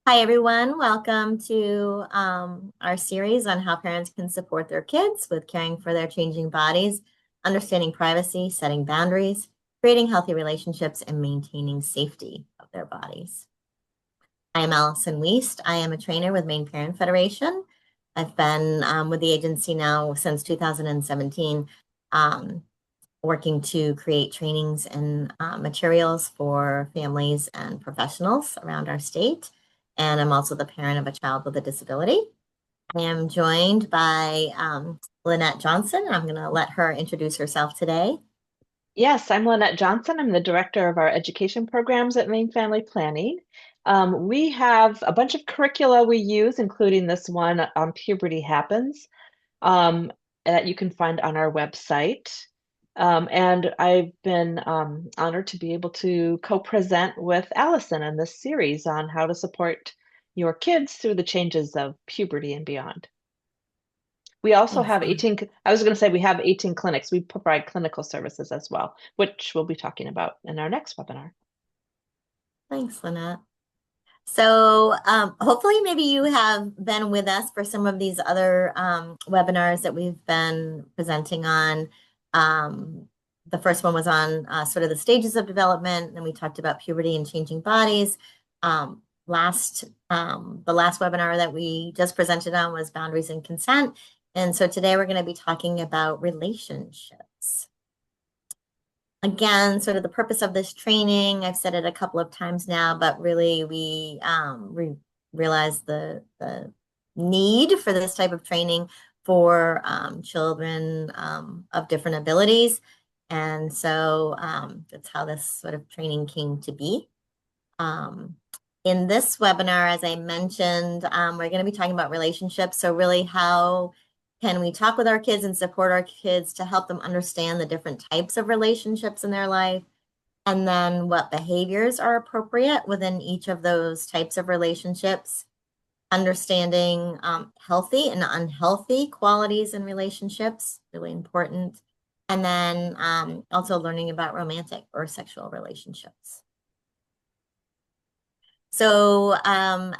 Hi, everyone. Welcome to our series on how parents can support their kids with caring for their changing bodies, understanding privacy, setting boundaries, creating healthy relationships, and maintaining safety of their bodies. I am Allison Wiest. I am a trainer with Maine Parent Federation. I've been with the agency now since 2017, working to create trainings and materials for families and professionals around our state. And I'm also the parent of a child with a disability. I am joined by Lynette Johnson. I'm going to let her introduce herself today. Yes, I'm Lynette Johnson. I'm the director of our education programs at Maine Family Planning. We have a bunch of curricula we use, including this one on Puberty Happens, that you can find on our website. And I've been honored to be able to co-present with Allison in this series on how to support your kids through the changes of puberty and beyond. We also have Excellent. 18, I was going to say we have 18 clinics. We provide clinical services as well, which we'll be talking about in our next webinar. Thanks, Lynette. So hopefully maybe you have been with us for some of these other webinars that we've been presenting on. The first one was on sort of the stages of development, and we talked about puberty and changing bodies. The last webinar that we just presented on was boundaries and consent. And so today we're going to be talking about relationships. Again, sort of the purpose of this training, I've said it a couple of times now, but really we realize the need for this type of training for children of different abilities. And so that's how this sort of training came to be. In this webinar, as I mentioned, we're going to be talking about relationships. So really, how can we talk with our kids and support our kids to help them understand the different types of relationships in their life? And then what behaviors are appropriate within each of those types of relationships? Understanding healthy and unhealthy qualities in relationships, really important. And then also learning about romantic or sexual relationships. So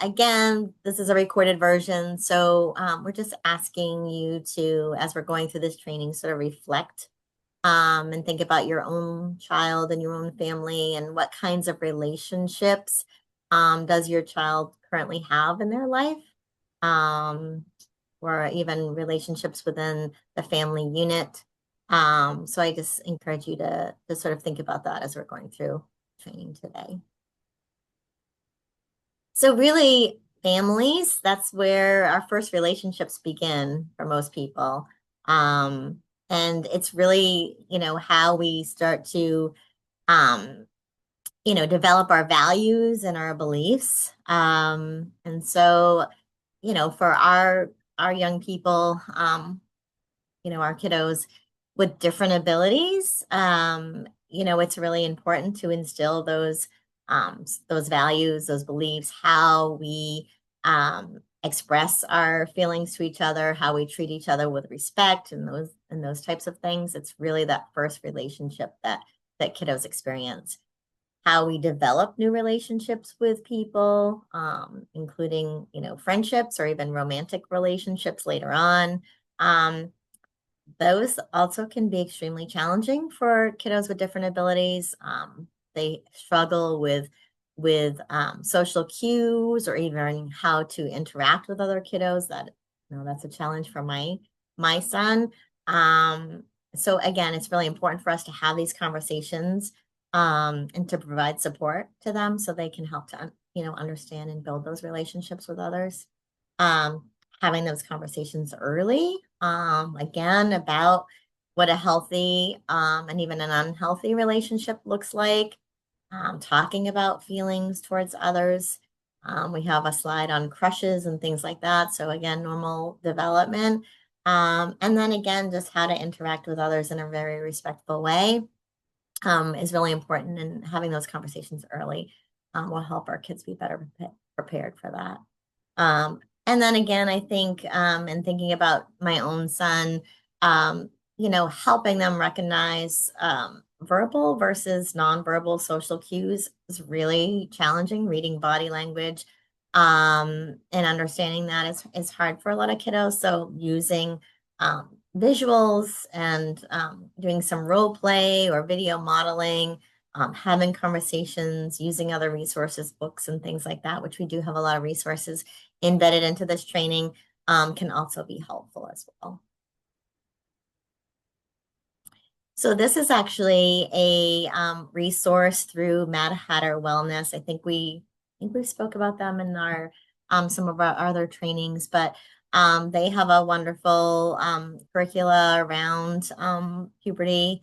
again, this is a recorded version. So we're just asking you to, as we're going through this training, sort of reflect and think about your own child and your own family and what kinds of relationships does your child currently have in their life, or even relationships within the family unit. So I just encourage you to sort of think about that as we're going through training today. So really, families, that's where our first relationships begin for most people. And it's really, how we start to, um, develop our values and our beliefs. And so, for our young people, our kiddos with different abilities, it's really important to instill those values, those beliefs, how we express our feelings to each other, how we treat each other with respect, and those types of things. It's really that first relationship that kiddos experience. How we develop new relationships with people, including friendships or even romantic relationships later on. Those also can be extremely challenging for kiddos with different abilities. They struggle with social cues or even how to interact with other kiddos. That's a challenge for my son. So again, it's really important for us to have these conversations and to provide support to them so they can help to understand and build those relationships with others. Having those conversations early, again, about what a healthy and even an unhealthy relationship looks like, talking about feelings towards others. We have a slide on crushes and things like that. So again, normal development. And then again, just how to interact with others in a very respectful way is really important. And having those conversations early will help our kids be better prepared for that. And then again, I think in thinking about my own son, helping them recognize verbal versus nonverbal social cues is really challenging. Reading body language, And understanding that is hard for a lot of kiddos. So using visuals and doing some role play or video modeling, having conversations, using other resources, books and things like that, which we do have a lot of resources embedded into this training, can also be helpful as well. So this is actually a resource through Mad Hatter Wellness. I think we spoke about them in our some of our other trainings, but they have a wonderful curricula around puberty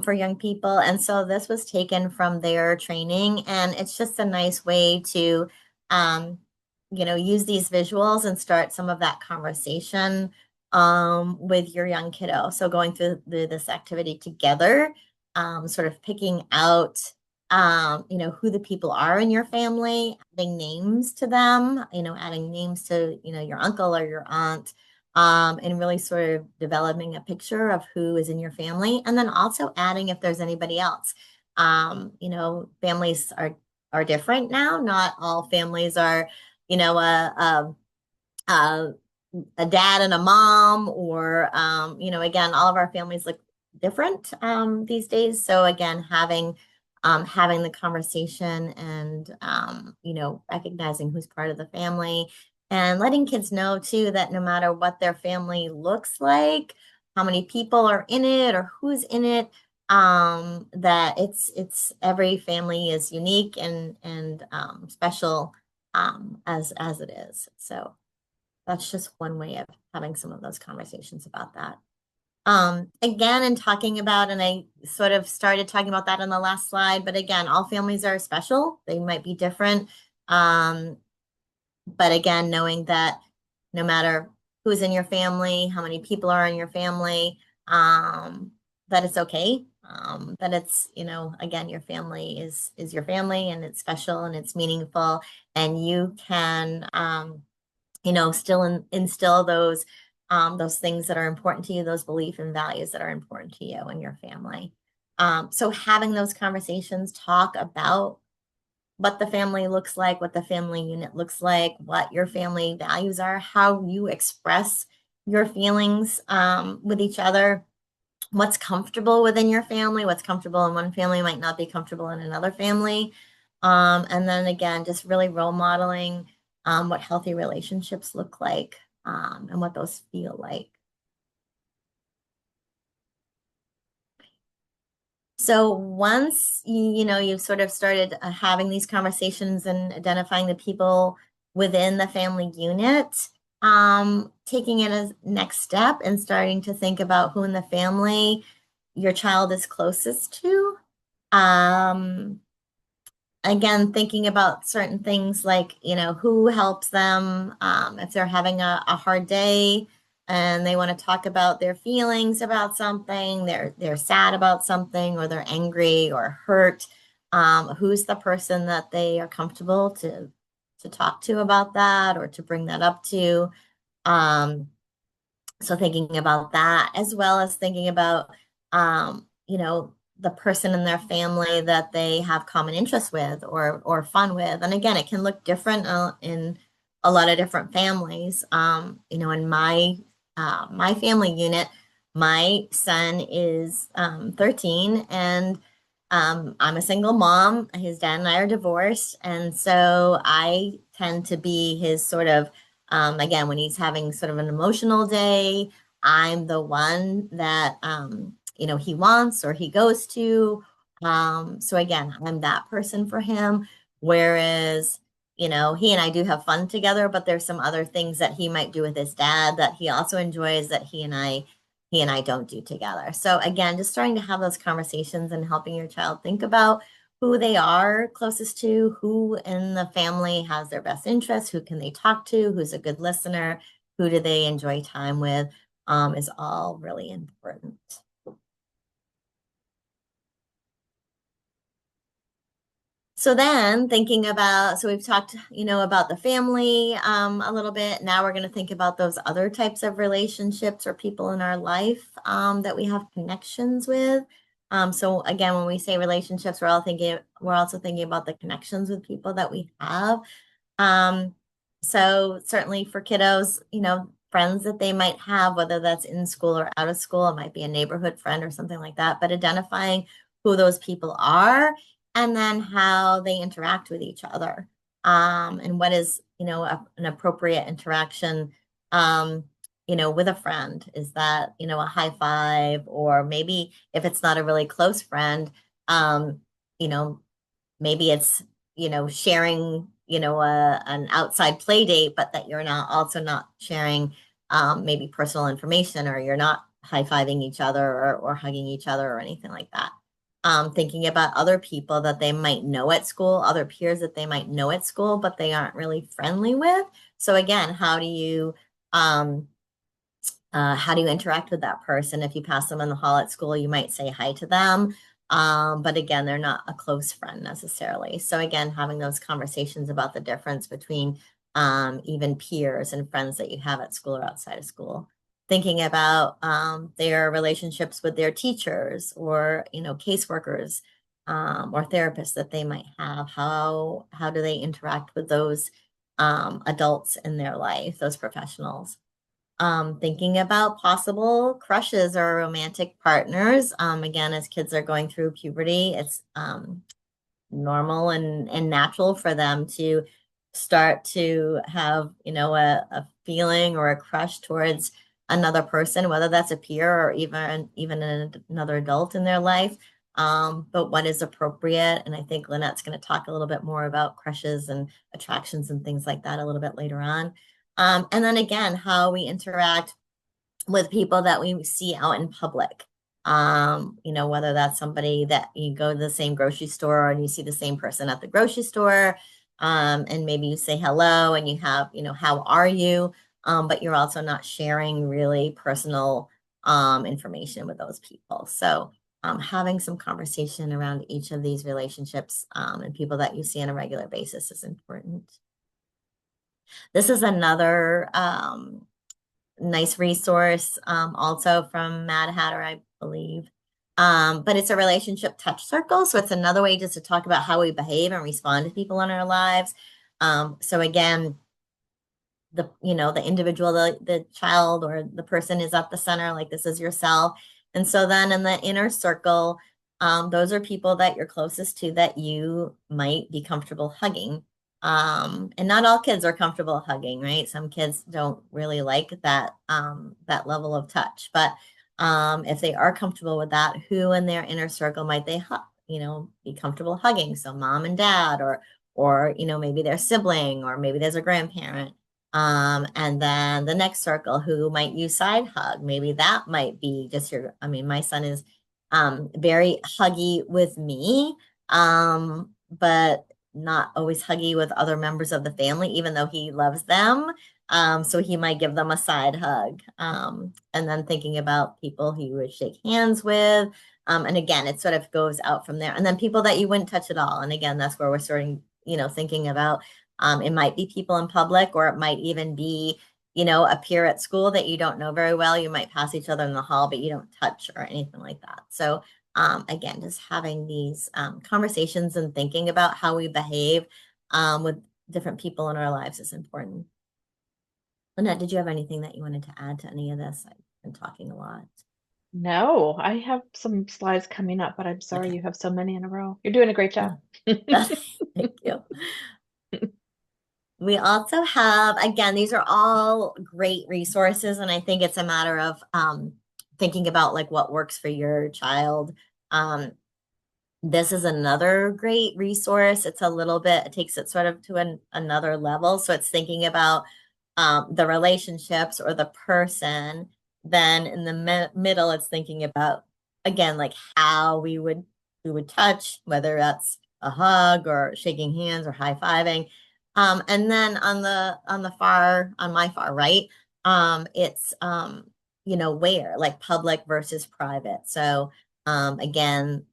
for young people. And so this was taken from their training, and it's just a nice way to um, use these visuals and start some of that conversation with your young kiddo. So going through this activity together, sort of picking out, who the people are in your family, adding names to them, adding names to, your uncle or your aunt, and really sort of developing a picture of who is in your family. And then also adding if there's anybody else. Families are different now. Not all families are, you know, a a dad and a mom, or again, all of our families look different these days. So again, having the conversation and recognizing who's part of the family, and letting kids know too that no matter what their family looks like, how many people are in it or who's in it, that it's every family is unique and special, as it is. So that's just one way of having some of those conversations about that. Again, and talking about, and I sort of started talking about that in the last slide, but again, all families are special. They might be different. But again, knowing that no matter who's in your family, how many people are in your family, that it's okay. That it's, again, your family is your family, and it's special and it's meaningful, and you can still instill those things that are important to you, those beliefs and values that are important to you and your family. So having those conversations, talk about what the family looks like, what the family unit looks like, what your family values are, how you express your feelings with each other, what's comfortable within your family, what's comfortable in one family might not be comfortable in another family. And then again, just really role modeling what healthy relationships look like, and what those feel like. So once you've sort of started having these conversations and identifying the people within the family unit, taking it as next step and starting to think about who in the family your child is closest to. Um, Again, thinking about certain things like, who helps them if they're having a hard day and they want to talk about their feelings about something, they're sad about something, or they're angry or hurt. Who's the person that they are comfortable to talk to about that or to bring that up to? Um, so thinking about that, as well as thinking about, the person in their family that they have common interests with or fun with. And again, it can look different in a lot of different families. In my family unit, my son is 13, and I'm a single mom. His dad and I are divorced, and so I tend to be his sort of, again, when he's having sort of an emotional day, I'm the one that, he wants or he goes to. So again, I'm that person for him. Whereas, he and I do have fun together, but there's some other things that he might do with his dad that he also enjoys that he and I don't do together. So again, just starting to have those conversations and helping your child think about who they are closest to, who in the family has their best interests, who can they talk to, who's a good listener, who do they enjoy time with, is all really important. So then thinking about, so we've talked, about the family a little bit. Now we're going to think about those other types of relationships or people in our life that we have connections with. So again, when we say relationships, we're also thinking about the connections with people that we have. Um, so certainly for kiddos, friends that they might have, whether that's in school or out of school, it might be a neighborhood friend or something like that, but identifying who those people are and then how they interact with each other. And what is, an appropriate interaction, with a friend? Is that, a high five, or maybe if it's not a really close friend, um, you know, maybe it's sharing an outside play date, but that you're not sharing maybe personal information, or you're not high-fiving each other, or hugging each other or anything like that. Thinking about other people that they might know at school, other peers that they might know at school but they aren't really friendly with. So again, um, how do you interact with that person? If you pass them in the hall at school, you might say hi to them. But again, they're not a close friend necessarily. So again, having those conversations about the difference between even peers and friends that you have at school or outside of school. Thinking about their relationships with their teachers, or caseworkers, or therapists that they might have. How do they interact with those adults in their life, those professionals? Thinking about possible crushes or romantic partners. Again, as kids are going through puberty, it's normal and natural for them to start to have, a feeling or a crush towards another person, whether that's a peer or even another adult in their life. But what is appropriate? And I think Lynette's going to talk a little bit more about crushes and attractions and things like that a little bit later on. And then again, how we interact with people that we see out in public. Whether that's somebody that you go to the same grocery store and you see the same person at the grocery store, and maybe you say hello and you have, how are you? But you're also not sharing really personal information with those people. So having some conversation around each of these relationships and people that you see on a regular basis is important. This is another nice resource, also from Mad Hatter, I believe. But it's a relationship touch circle. So it's another way just to talk about how we behave and respond to people in our lives. So again, the individual, the child or the person is at the center, like this is yourself. And so then in the inner circle, those are people that you're closest to that you might be comfortable hugging. And not all kids are comfortable hugging, right? Some kids don't really like that level of touch. But if they are comfortable with that, who in their inner circle might they hug, be comfortable hugging? So mom and dad, or maybe their sibling, or maybe there's a grandparent. And then the next circle, who might you side hug? Maybe that might be just my son is very huggy with me, but not always huggy with other members of the family, even though he loves them. So he might give them a side hug. And then thinking about people he would shake hands with. And again, it sort of goes out from there. And then people that you wouldn't touch at all. And again, that's where we're starting, thinking about it might be people in public, or it might even be, a peer at school that you don't know very well. You might pass each other in the hall, but you don't touch or anything like that. So again, just having these conversations and thinking about how we behave with different people in our lives is important. Lynette, did you have anything that you wanted to add to any of this? I've been talking a lot. No, I have some slides coming up, but I'm sorry Okay. you have so many in a row. You're doing a great job. Thank you. We also have, again, these are all great resources, and I think it's a matter of thinking about like what works for your child. Um, this is another great resource. It's a little bit, it takes it sort of to another level. So it's thinking about the relationships or the person. Then in the middle, it's thinking about, again, like how we would touch, whether that's a hug or shaking hands or high-fiving. And then on my far right, it's where, like public versus private. So again,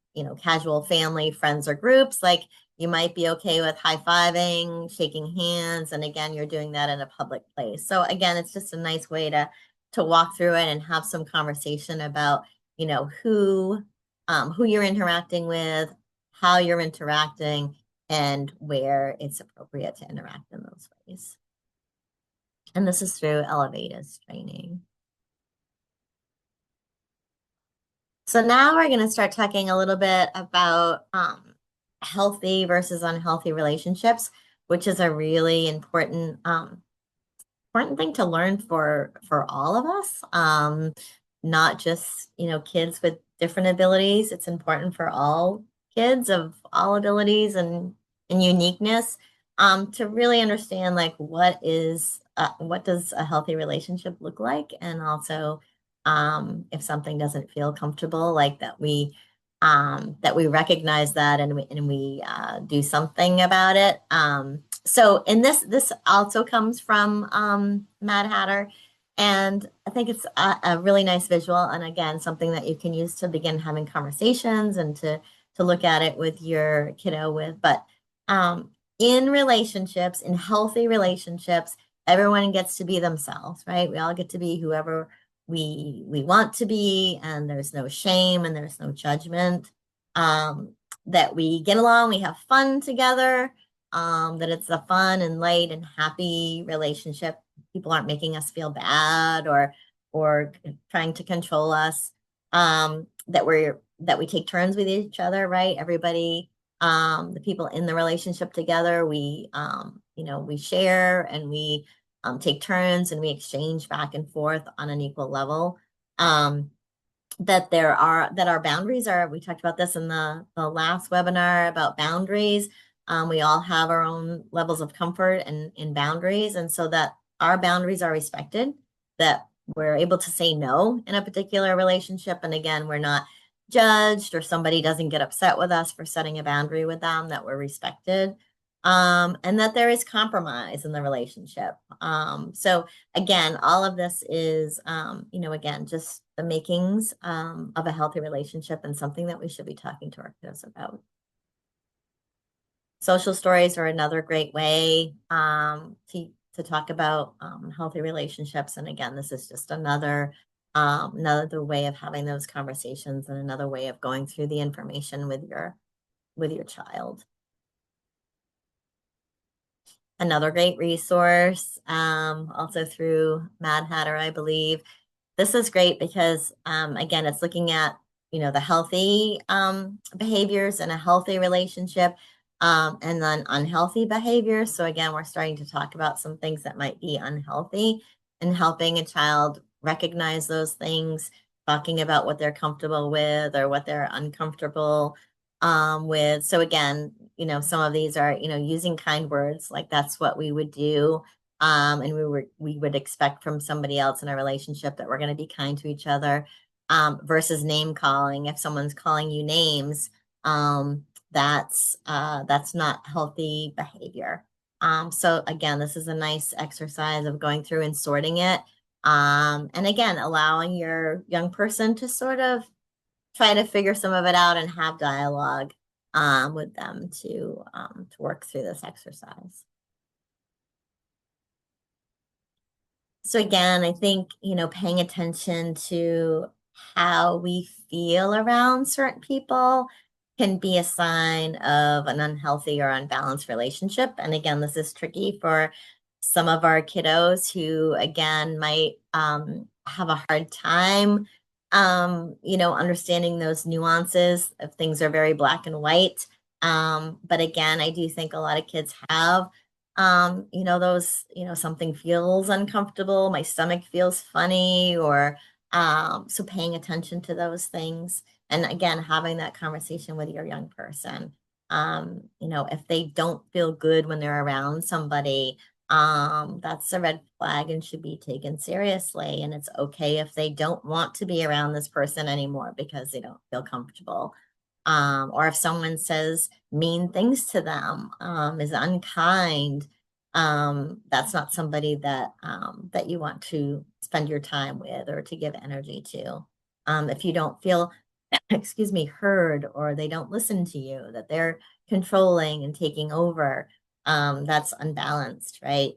casual family, friends, or groups, like you might be okay with high-fiving, shaking hands, and again, you're doing that in a public place. So again, it's just a nice way to walk through it and have some conversation about, who you're interacting with, how you're interacting, and where it's appropriate to interact in those boundaries. And this is through Elevatus training. So now we're going to start talking a little bit about healthy versus unhealthy relationships, which is a really important thing to learn for all of us. Not just, kids with different abilities. It's important for all kids of all abilities and uniqueness, to really understand like what does a healthy relationship look like, and also if something doesn't feel comfortable, like that we recognize that, and we do something about it. So, and this also comes from Mad Hatter, and I think it's a really nice visual, and again, something that you can use to begin having conversations and to look at it with your kiddo with. But in relationships, in healthy relationships, everyone gets to be themselves, right? We all get to be whoever we want to be, and there's no shame and there's no judgment. That we get along, we have fun together, that it's a fun and light and happy relationship. People aren't making us feel bad or trying to control us. That we take turns with each other, right? Everybody, the people in the relationship together, we share, and we take turns, and we exchange back and forth on an equal level. That our boundaries are, we talked about this in the last webinar about boundaries. We all have our own levels of comfort and in boundaries, and so that our boundaries are respected, that we're able to say no in a particular relationship, and again, we're not judged, or somebody doesn't get upset with us for setting a boundary with them, that we're respected, and that there is compromise in the relationship. So again, all of this is, again, just the makings of a healthy relationship, and something that we should be talking to our kids about. Social stories are another great way to talk about healthy relationships. And again, this is just another way of having those conversations, and another way of going through the information with your child. Another great resource, also through Mad Hatter, I believe. This is great because, again, it's looking at, the healthy behaviors in a healthy relationship, and then unhealthy behaviors. So again, we're starting to talk about some things that might be unhealthy, and helping a child recognize those things, talking about what they're comfortable with or what they're uncomfortable with. So again, some of these are, using kind words, like that's what we would do. And we would expect from somebody else in a relationship, that we're going to be kind to each other, versus name calling. If someone's calling you names, that's not healthy behavior. So again, this is a nice exercise of going through and sorting it. And again, allowing your young person to sort of try to figure some of it out and have dialogue with them to work through this exercise. So again, I think, paying attention to how we feel around certain people can be a sign of an unhealthy or unbalanced relationship. And again, this is tricky for some of our kiddos who, again, might have a hard time, understanding those nuances if things are very black and white. But again, I do think a lot of kids have those, something feels uncomfortable, my stomach feels funny, or so paying attention to those things. And again, having that conversation with your young person. If they don't feel good when they're around somebody, that's a red flag and should be taken seriously. And it's okay if they don't want to be around this person anymore because they don't feel comfortable. Or if someone says mean things to them, is unkind, that's not somebody that you want to spend your time with or to give energy to. If you don't feel, excuse me, heard, or they don't listen to you, that they're controlling and taking over, that's unbalanced, right?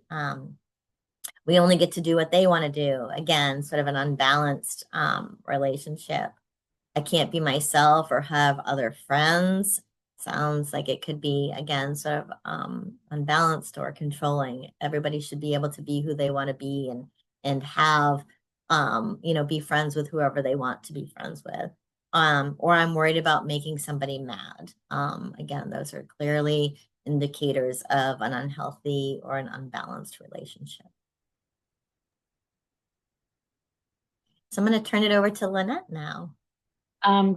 We only get to do what they want to do. Again, sort of an unbalanced relationship. I can't be myself or have other friends. sounds like it could be, again, sort of unbalanced or controlling. Everybody should be able to be who they want to be and have be friends with whoever they want to be friends with. Or I'm worried about making somebody mad. Again, those are clearly indicators of an unhealthy or an unbalanced relationship. So I'm going to turn it over to Lynette now.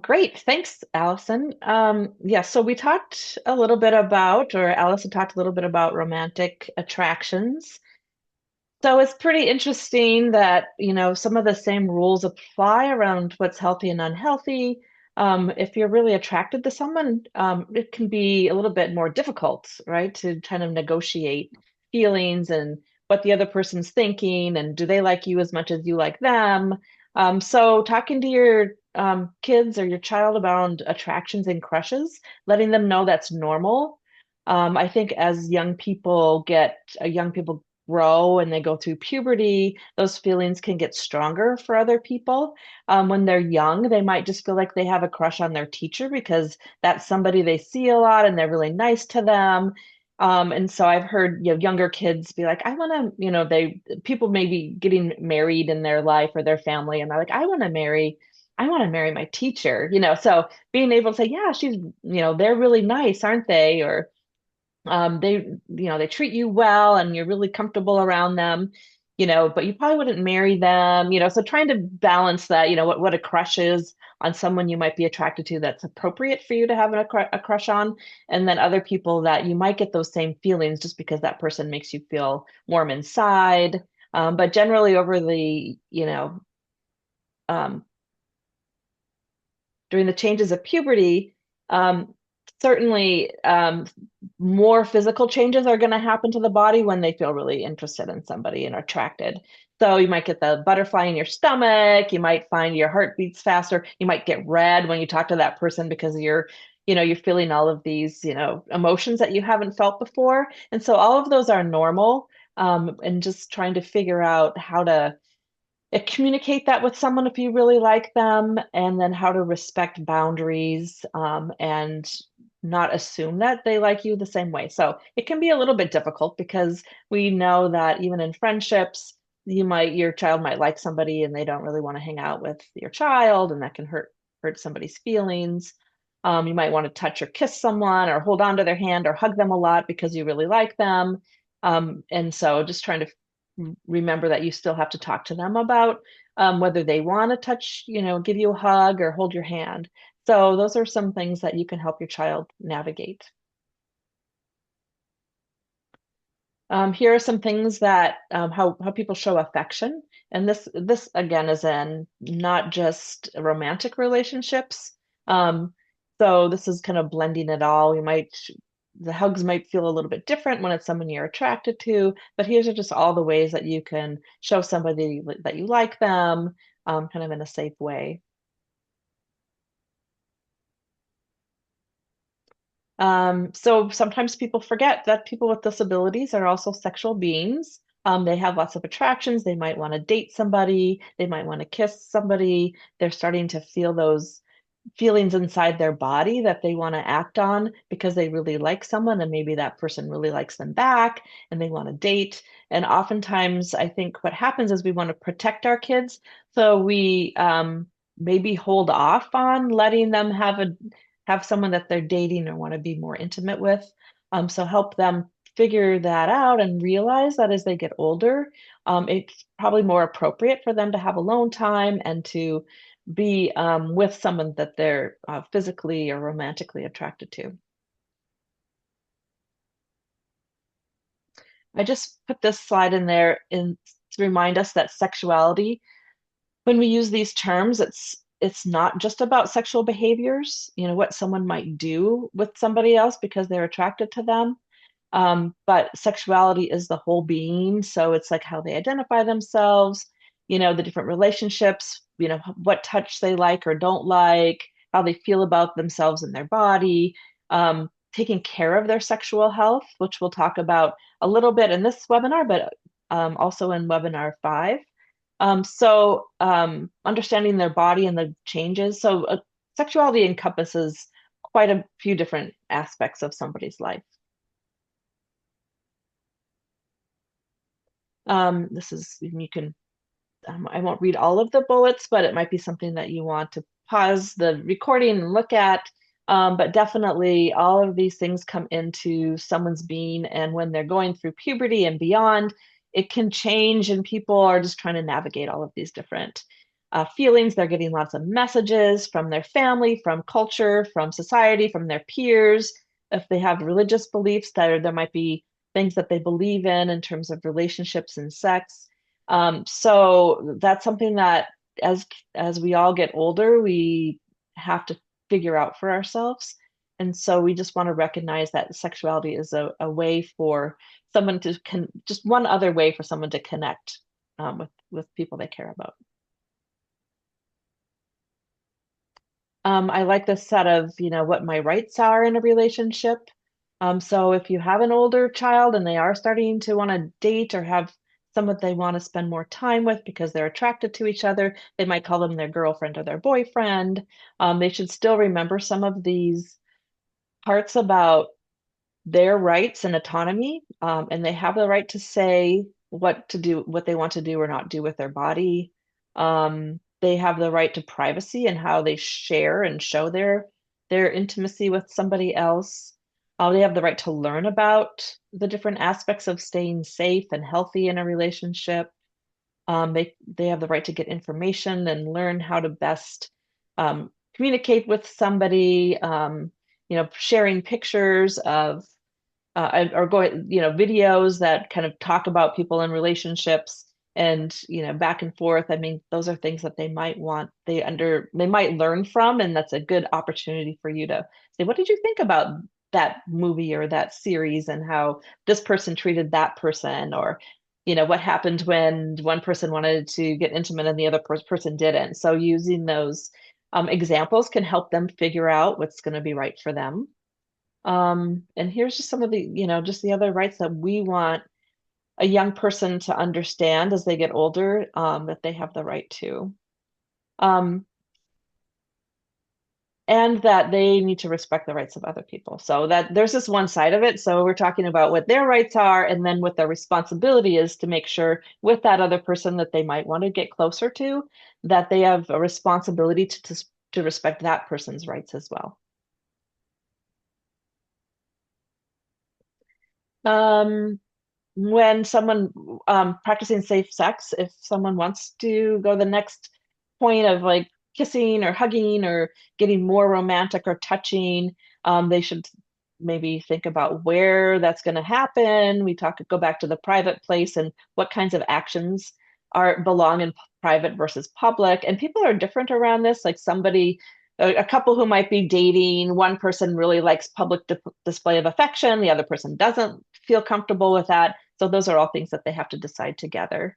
Great. Thanks, Allison. Yeah, so we talked a little bit about, or Allison talked a little bit about romantic attractions. So it's pretty interesting that, some of the same rules apply around what's healthy and unhealthy. If you're really attracted to someone, it can be a little bit more difficult, right, to kind of negotiate feelings and what the other person's thinking, and do they like you as much as you like them? So talking to your kids or your child about attractions and crushes, letting them know that's normal. I think as young people grow and they go through puberty, those feelings can get stronger for other people. When they're young, they might just feel like they have a crush on their teacher because that's somebody they see a lot and they're really nice to them. And so I've heard, younger kids be like, I want to, people may be getting married in their life or their family, and they're like, I want to marry my teacher, so being able to say, yeah, they're really nice, aren't they? Or they treat you well and you're really comfortable around them, but you probably wouldn't marry them, so trying to balance that, what a crush is on someone you might be attracted to that's appropriate for you to have a crush on, and then other people that you might get those same feelings just because that person makes you feel warm inside. But generally over the, um, during the changes of puberty, certainly more physical changes are going to happen to the body when they feel really interested in somebody and are attracted. So you might get the butterfly in your stomach, you might find your heart beats faster, you might get red when you talk to that person because you're feeling all of these, emotions that you haven't felt before. And so all of those are normal. And just trying to figure out how to communicate that with someone if you really like them, and then how to respect boundaries, and not assume that they like you the same way. So it can be a little bit difficult because we know that even in friendships, your child might like somebody and they don't really want to hang out with your child, and that can hurt somebody's feelings. You might want to touch or kiss someone or hold on to their hand or hug them a lot because you really like them. And so just trying to remember that you still have to talk to them about whether they want to touch, give you a hug or hold your hand. So those are some things that you can help your child navigate. Here are some things that how people show affection, and this again is in not just romantic relationships. Um, so this is kind of blending it all. The hugs might feel a little bit different when it's someone you're attracted to, but here's are just all the ways that you can show somebody that you like them, kind of in a safe way. So sometimes people forget that people with disabilities are also sexual beings. They have lots of attractions. They might want to date somebody. They might want to kiss somebody. They're starting to feel those feelings inside their body that they want to act on because they really like someone and maybe that person really likes them back and they want to date. And oftentimes, I think what happens is we want to protect our kids. So we maybe hold off on letting them have someone that they're dating or want to be more intimate with. So help them figure that out and realize that as they get older, it's probably more appropriate for them to have alone time and to be with someone that they're physically or romantically attracted to. I just put this slide in there to remind us that sexuality, when we use these terms, it's not just about sexual behaviors, what someone might do with somebody else because they're attracted to them. But sexuality is the whole being. So it's like how they identify themselves, the different relationships, what touch they like or don't like, how they feel about themselves and their body, taking care of their sexual health, which we'll talk about a little bit in this webinar, but also in webinar 5. Understanding their body and the changes. So sexuality encompasses quite a few different aspects of somebody's life. This is, you can, I won't read all of the bullets, but it might be something that you want to pause the recording and look at. But definitely all of these things come into someone's being, and when they're going through puberty and beyond, it can change, and people are just trying to navigate all of these different feelings. They're getting lots of messages from their family, from culture, from society, from their peers. If they have religious beliefs, there might be things that they believe in terms of relationships and sex. So that's something that as we all get older, we have to figure out for ourselves. And so we just want to recognize that sexuality is a way for someone to just one other way for someone to connect with people they care about. I like this set of, what my rights are in a relationship. So if you have an older child and they are starting to want to date or have someone they want to spend more time with because they're attracted to each other, they might call them their girlfriend or their boyfriend. They should still remember some of these parts about their rights and autonomy, and they have the right to say what to do, what they want to do or not do with their body. They have the right to privacy and how they share and show their intimacy with somebody else. They have the right to learn about the different aspects of staying safe and healthy in a relationship. They have the right to get information and learn how to best communicate with somebody. Sharing pictures of or going, videos that kind of talk about people in relationships and, back and forth. I mean, those are things that they might want, they might learn from, and that's a good opportunity for you to say, what did you think about that movie or that series and how this person treated that person? Or, what happened when one person wanted to get intimate and the other person didn't. So using those examples can help them figure out what's going to be right for them. And here's just some of the, just the other rights that we want a young person to understand as they get older, that they have the right to. Um, and that they need to respect the rights of other people. So that there's this one side of it. So we're talking about what their rights are, and then what their responsibility is to make sure with that other person that they might want to get closer to, that they have a responsibility to respect that person's rights as well. When someone practicing safe sex, if someone wants to go the next point of like kissing or hugging or getting more romantic or touching, they should maybe think about where that's going to happen. Go back to the private place and what kinds of actions belong in private versus public. And people are different around this. Like a couple who might be dating, one person really likes public display of affection, the other person doesn't feel comfortable with that. So those are all things that they have to decide together.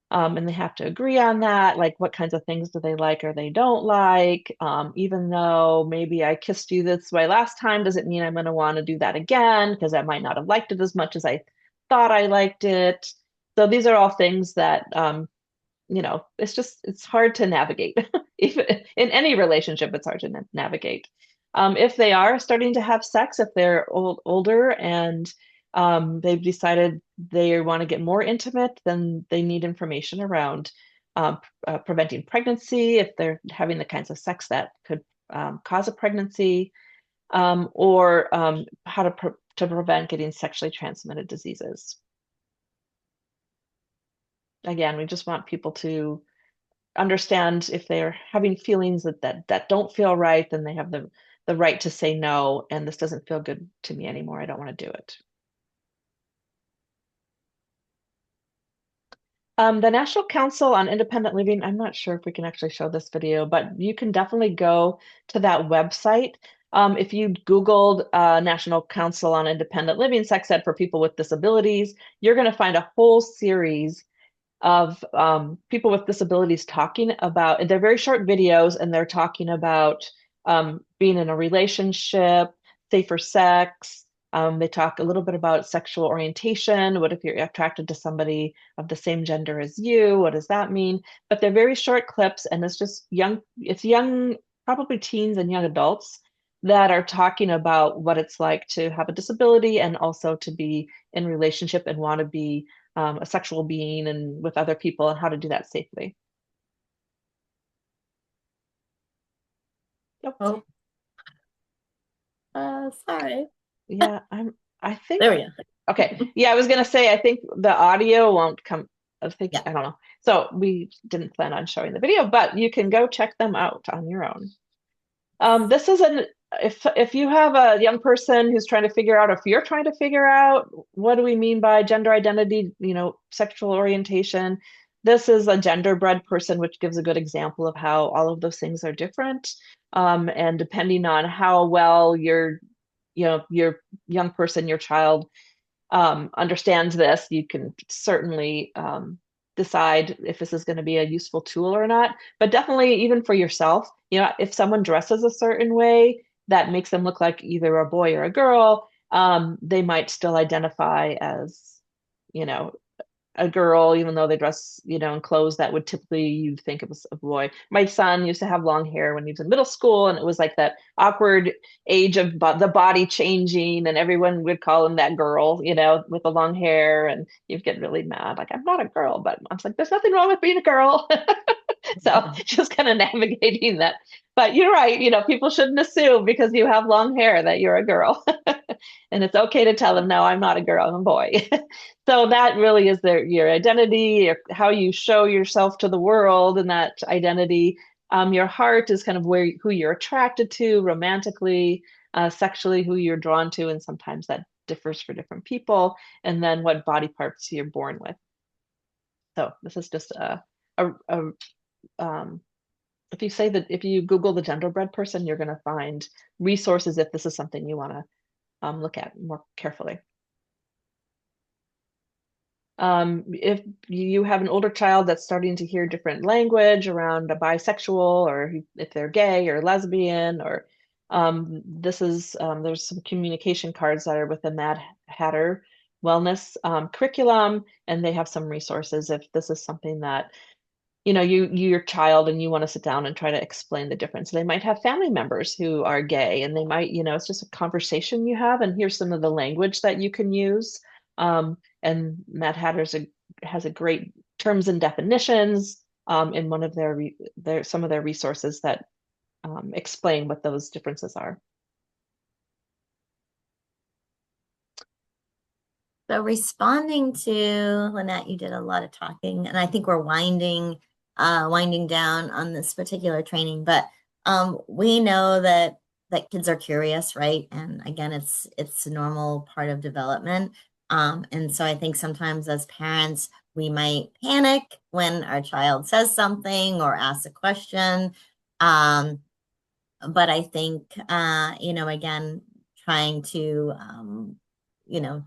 And they have to agree on that, like what kinds of things do they like or they don't like. Even though maybe I kissed you this way last time, doesn't mean I'm going to want to do that again because I might not have liked it as much as I thought I liked it. So these are all things that it's hard to navigate. Even in any relationship, it's hard to navigate. If they are starting to have sex, if they're older and they've decided they want to get more intimate, then they need information around preventing pregnancy, if they're having the kinds of sex that could cause a pregnancy, or how to prevent getting sexually transmitted diseases. Again, we just want people to understand if they're having feelings that don't feel right, then they have the right to say no, and this doesn't feel good to me anymore. I don't want to do it. The National Council on Independent Living, I'm not sure if we can actually show this video, but you can definitely go to that website. If you Googled National Council on Independent Living sex ed for people with disabilities, you're going to find a whole series of people with disabilities talking about, they're very short videos, and they're talking about being in a relationship, safer sex. They talk a little bit about sexual orientation. What if you're attracted to somebody of the same gender as you? What does that mean? But they're very short clips, and it's young, probably teens and young adults. that are talking about what it's like to have a disability and also to be in relationship and want to be a sexual being and with other people and how to do that safely. Yep. Oh, sorry. Yeah, I think There we okay. go. Yeah, I was gonna say I think the audio won't come. Yeah. I don't know. So we didn't plan on showing the video, but you can go check them out on your own. This is an if you have a young person who's trying to figure out, if you're trying to figure out what do we mean by gender identity, sexual orientation, this is a genderbread person, which gives a good example of how all of those things are different. And depending on how well your young person, your child understands this, you can certainly decide if this is going to be a useful tool or not. But definitely, even for yourself, if someone dresses a certain way that makes them look like either a boy or a girl, they might still identify as, you know, a girl, even though they dress, in clothes that would typically you'd think it was a boy. My son used to have long hair when he was in middle school, and it was like that awkward age of the body changing, and everyone would call him that girl, with the long hair, and you'd get really mad, like I'm not a girl, but I was like, there's nothing wrong with being a girl. So just kind of navigating that. But you're right, people shouldn't assume because you have long hair that you're a girl. And it's okay to tell them, no, I'm not a girl, I'm a boy. So that really is your identity, or how you show yourself to the world, and that identity. Your heart is kind of who you're attracted to romantically, sexually, who you're drawn to, and sometimes that differs for different people. And then what body parts you're born with. So this is just a um, if you Google the genderbread person, you're going to find resources if this is something you want to look at more carefully. If you have an older child that's starting to hear different language around a bisexual, or if they're gay or lesbian, or there's some communication cards that are with the Mad Hatter Wellness curriculum, and they have some resources if this is something that your child and you want to sit down and try to explain the difference. They might have family members who are gay, and they might, it's just a conversation you have, and here's some of the language that you can use. And Matt has a great terms and definitions in one of some of their resources that explain what those differences are. So responding to Lynette, you did a lot of talking, and I think we're winding down on this particular training. But we know that kids are curious, right? And again, it's a normal part of development. And so I think sometimes as parents, we might panic when our child says something or asks a question. Um, but I think again, trying to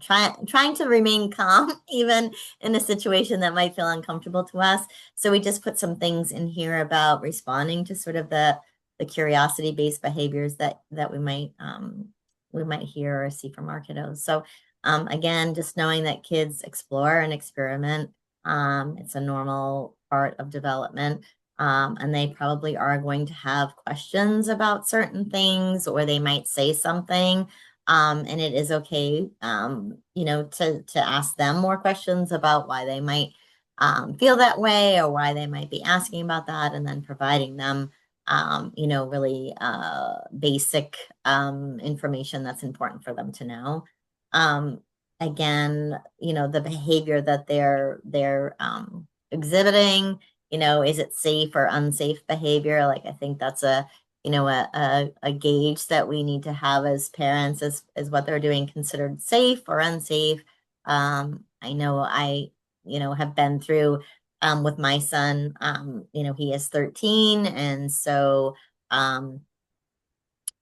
trying to remain calm even in a situation that might feel uncomfortable to us. So we just put some things in here about responding to sort of the curiosity based behaviors that we might hear or see from our kiddos. So again, just knowing that kids explore and experiment. It's a normal part of development. And they probably are going to have questions about certain things, or they might say something. And it is okay, to ask them more questions about why they might feel that way, or why they might be asking about that, and then providing them, really basic information that's important for them to know. Um, Again, the behavior that they're exhibiting, is it safe or unsafe behavior? Like, I think that's a gauge that we need to have as parents, is what they're doing considered safe or unsafe. I know have been through with my son. He is 13, and so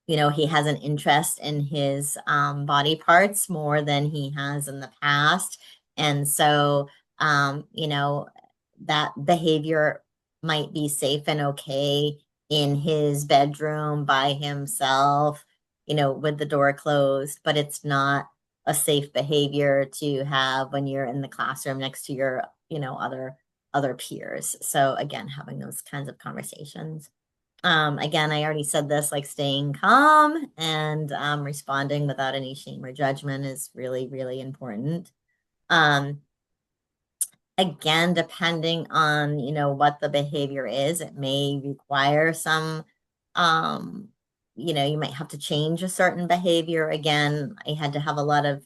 he has an interest in his body parts more than he has in the past. And so, that behavior might be safe and okay in his bedroom by himself, with the door closed, but it's not a safe behavior to have when you're in the classroom next to your, other peers. So again, having those kinds of conversations. Again, I already said this, like staying calm and responding without any shame or judgment is really, really important. Um, Again, depending on, what the behavior is, it may require some, um, you might have to change a certain behavior. Again, I had to have a lot of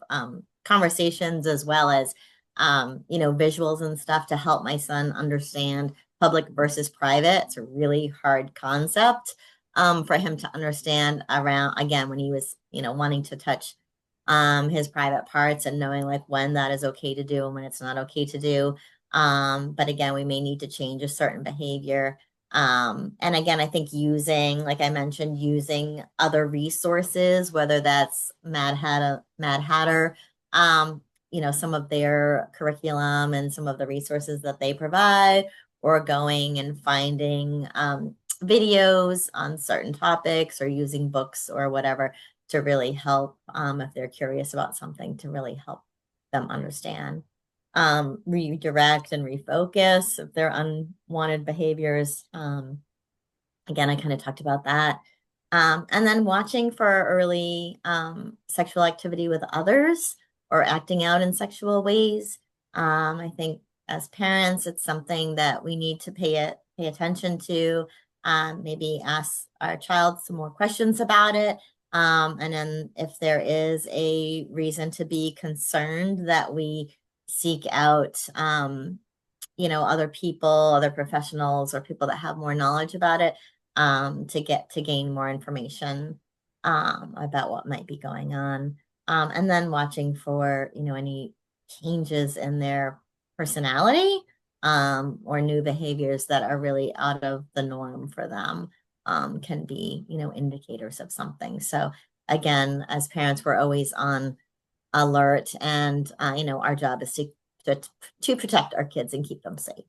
conversations as well as, visuals and stuff to help my son understand public versus private. It's a really hard concept for him to understand around, again, when he was, wanting to touch his private parts and knowing like when that is okay to do and when it's not okay to do. But again, we may need to change a certain behavior. And again, I think using, like I mentioned, using other resources, whether that's Mad Hatter, some of their curriculum and some of the resources that they provide, or going and finding videos on certain topics or using books or whatever to really help if they're curious about something to really help them understand. Redirect and refocus if they're unwanted behaviors. Again, I kind of talked about that. And then watching for early sexual activity with others or acting out in sexual ways. I think as parents, it's something that we need to pay attention to. Maybe ask our child some more questions about it. And then if there is a reason to be concerned, that we seek out other people, other professionals, or people that have more knowledge about it to gain more information about what might be going on. And then watching for, any changes in their personality or new behaviors that are really out of the norm for them can be, indicators of something. So again, as parents, we're always on alert and, our job is to, to protect our kids and keep them safe.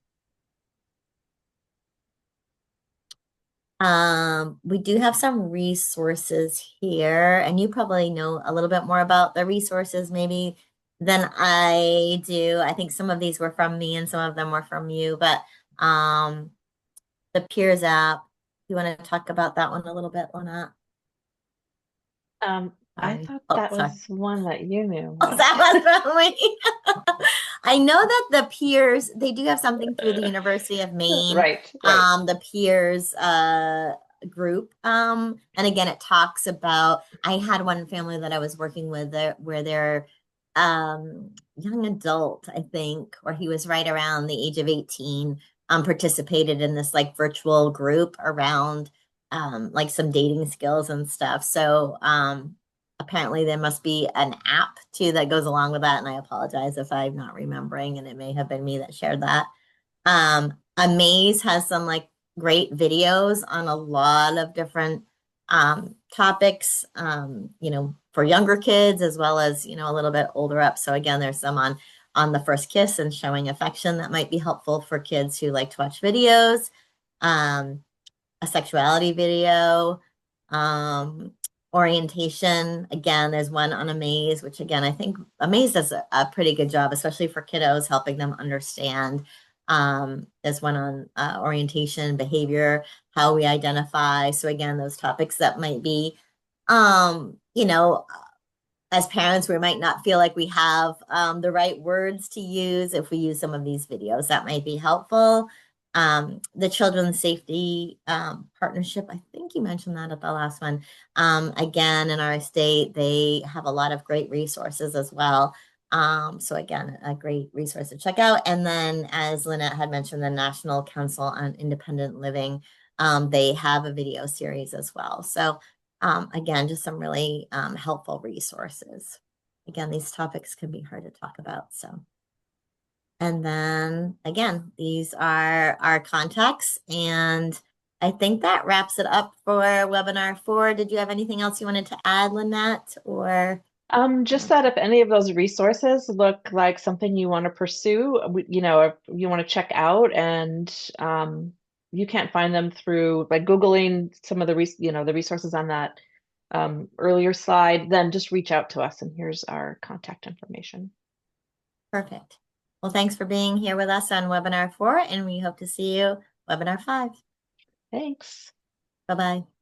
We do have some resources here, and you probably know a little bit more about the resources maybe than I do. I think some of these were from me and some of them were from you, but um, the Peers app, you want to talk about that one a little bit, Lynette? I Sorry. thought Oh, that sorry. was one that you knew Oh, about. that was from me. I know that the Peers, they do have something through the University of Maine, Right, right. the Peers group. And again, it talks about, I had one family that I was working with there, where they're young adult, I think, or he was right around the age of 18, participated in this like virtual group around like some dating skills and stuff. So apparently there must be an app too that goes along with that. And I apologize if I'm not remembering, and it may have been me that shared that. Amaze has some like great videos on a lot of different topics, for younger kids as well as, a little bit older up. So again, there's some on the first kiss and showing affection that might be helpful for kids who like to watch videos. Um, a sexuality video, um, orientation. Again, there's one on Amaze, which again, I think Amaze does a pretty good job, especially for kiddos, helping them understand. There's one on orientation, behavior, how we identify. So again, those topics that might be, um, you know, as parents, we might not feel like we have the right words to use if we use some of these videos. That might be helpful. The Children's Safety Partnership, I think you mentioned that at the last one. Again, in our state, they have a lot of great resources as well. So again, a great resource to check out. And then, as Lynette had mentioned, the National Council on Independent Living, they have a video series as well. So again, just some really helpful resources. Again, these topics can be hard to talk about. So, and then again, these are our contacts. And I think that wraps it up for webinar 4. Did you have anything else you wanted to add, Lynette? Or Just that if any of those resources look like something you want to pursue, if you want to check out, and you can't find them through by Googling some of the resources on that earlier slide, then just reach out to us, and here's our contact information. perfect. Well, thanks for being here with us on webinar 4, and we hope to see you webinar 5. Thanks. Bye-bye.